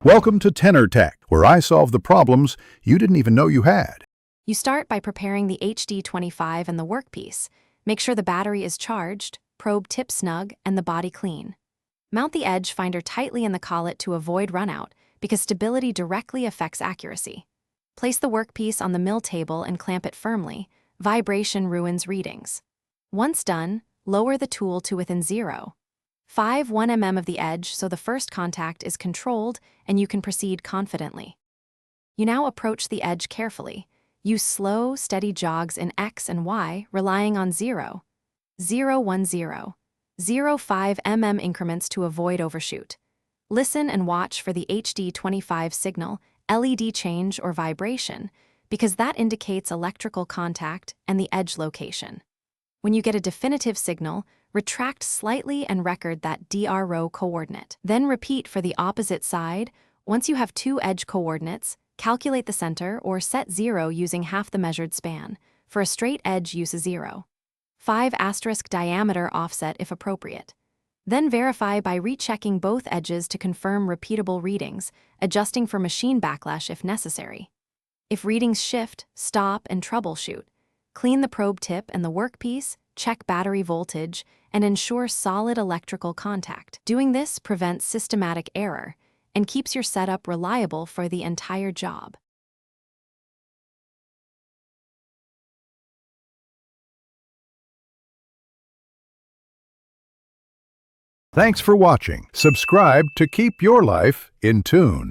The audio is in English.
Welcome to Tenor Tech, where I solve the problems you didn't even know you had. You start by preparing the HD25 and the workpiece. Make sure the battery is charged, probe tip snug, and the body clean. Mount the edge finder tightly in the collet to avoid runout, because stability directly affects accuracy. Place the workpiece on the mill table and clamp it firmly. Vibration ruins readings. Once done, lower the tool to within 0.1 mm of the edge so the first contact is controlled and you can proceed confidently. You now approach the edge carefully. Use slow, steady jogs in X and Y, relying on 0.010, 0.05 mm increments to avoid overshoot. Listen and watch for the HD25 signal, LED change or vibration, because that indicates electrical contact and the edge location. When you get a definitive signal, retract slightly and record that DRO coordinate. Then repeat for the opposite side. Once you have two edge coordinates, calculate the center or set 0 using half the measured span. For a straight edge, use a 0.5 diameter offset if appropriate. Then verify by rechecking both edges to confirm repeatable readings, adjusting for machine backlash if necessary. If readings shift, stop and troubleshoot. Clean the probe tip and the workpiece, check battery voltage, and ensure solid electrical contact. Doing this prevents systematic error and keeps your setup reliable for the entire job. Thanks for watching. Subscribe to keep your life in tune.